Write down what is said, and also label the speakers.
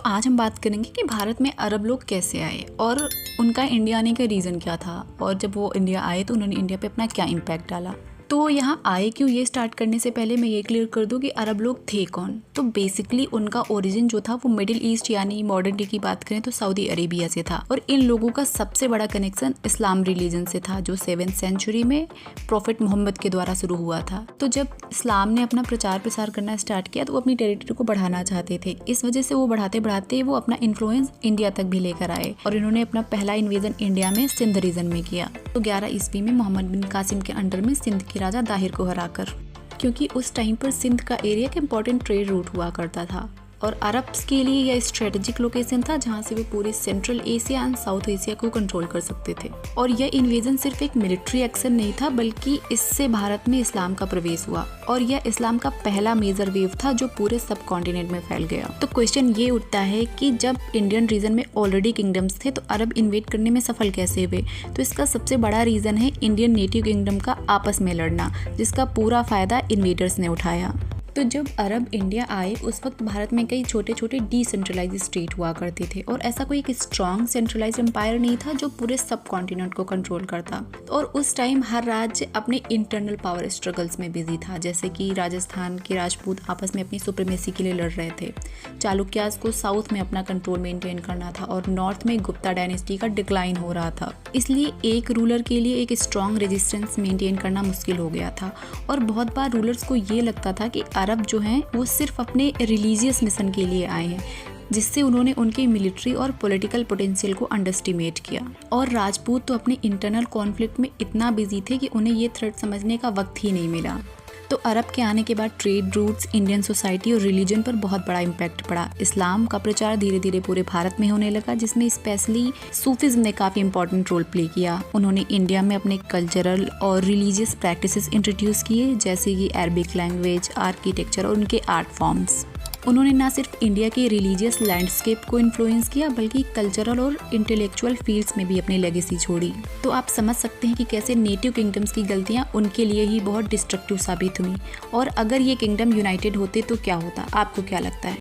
Speaker 1: आज हम बात करेंगे कि भारत में अरब लोग कैसे आए और उनका इंडिया आने का रीज़न क्या था, और जब वो इंडिया आए तो उन्होंने इंडिया पे अपना क्या इम्पैक्ट डाला। तो यहाँ आए क्यों, ये स्टार्ट करने से पहले मैं ये क्लियर कर दूँ कि अरब लोग थे कौन। तो बेसिकली उनका ओरिजिन जो था वो मिडिल ईस्ट यानी मॉडर्न डे की बात करें तो सऊदी अरेबिया से था, और इन लोगों का सबसे बड़ा कनेक्शन इस्लाम रिलीजन से था जो 7th सेंचुरी में प्रॉफिट मोहम्मद के द्वारा शुरू हुआ था। तो जब इस्लाम ने अपना प्रचार प्रसार करना स्टार्ट किया तो वो अपनी टेरिटरी को बढ़ाना चाहते थे। इस वजह से वो बढ़ाते बढ़ाते वो अपना इन्फ्लुएंस इंडिया तक भी लेकर आए, और इन्होंने अपना पहला इन्वेजन इंडिया में सिंध रीजन में किया। तो 11 ईस्वी में मोहम्मद बिन कासिम के अंडर में सिंध के राजा दाहिर को हराकर, क्योंकि उस टाइम पर सिंध का एरिया एक इम्पॉर्टेंट ट्रेड रूट हुआ करता था और अरब्स के लिए यह स्ट्रेटेजिक लोकेशन था जहां से वे पूरे central Asia and south Asia को कंट्रोल कर सकते थे। और यह इन्वेजन सिर्फ एक मिलिट्री एक्शन नहीं था, बल्कि इससे भारत में इस्लाम का प्रवेश हुआ, और यह इस्लाम का पहला मेजर वेव था जो पूरे सब कॉन्टिनेंट में फैल गया। तो क्वेश्चन ये उठता है कि जब इंडियन रीजन में ऑलरेडी किंगडम्स थे तो अरब इन्वेड करने में सफल कैसे हुए। तो इसका सबसे बड़ा रीजन है इंडियन नेटिव किंगडम का आपस में लड़ना, जिसका पूरा फायदा इन्वेडर्स ने उठाया। तो जब अरब इंडिया आए उस वक्त भारत में कई छोटे छोटे डिसेंट्रलाइज स्टेट हुआ करते थे, और ऐसा कोई एक स्ट्रॉन्ग सेंट्रलाइज एम्पायर नहीं था जो पूरे सब कॉन्टिनेंट को कंट्रोल करता। और उस टाइम हर राज्य अपने इंटरनल पावर स्ट्रगल्स में बिजी था, जैसे कि राजस्थान के राजपूत आपस में अपनी सुप्रीमेसी के लिए लड़ रहे थे, चालुक्यास को साउथ में अपना कंट्रोल मेंटेन करना था, और नॉर्थ में गुप्ता डायनेस्टी का डिक्लाइन हो रहा था। इसलिए एक रूलर के लिए एक स्ट्रॉन्ग रेजिस्टेंस मेंटेन करना मुश्किल हो गया था, और बहुत बार रूलर्स को ये लगता था कि अरब जो हैं वो सिर्फ अपने रिलीजियस मिशन के लिए आए हैं, जिससे उन्होंने उनके मिलिट्री और पॉलिटिकल पोटेंशियल को अंडरस्टिमेट किया। और राजपूत तो अपने इंटरनल कॉन्फ्लिक्ट में इतना बिजी थे कि उन्हें ये थ्रेट समझने का वक्त ही नहीं मिला। तो अरब के आने के बाद ट्रेड रूट्स, इंडियन सोसाइटी और रिलीजन पर बहुत बड़ा इम्पैक्ट पड़ा। इस्लाम का प्रचार धीरे धीरे पूरे भारत में होने लगा, जिसमें स्पेशली सूफिज्म ने काफ़ी इंपॉर्टेंट रोल प्ले किया। उन्होंने इंडिया में अपने कल्चरल और रिलीजियस प्रैक्टिसेस इंट्रोड्यूस किए, जैसे कि अरबिक लैंग्वेज, आर्किटेक्चर और उनके आर्ट फॉर्म्स। उन्होंने न सिर्फ इंडिया के रिलीजियस लैंडस्केप को इन्फ्लुएंस किया, बल्कि कल्चरल और इंटेलेक्चुअल फील्ड्स में भी अपनी लेगेसी छोड़ी। तो आप समझ सकते हैं कि कैसे नेटिव किंगडम्स की गलतियां उनके लिए ही बहुत डिस्ट्रक्टिव साबित हुई, और अगर ये किंगडम यूनाइटेड होते तो क्या होता। आपको क्या लगता है?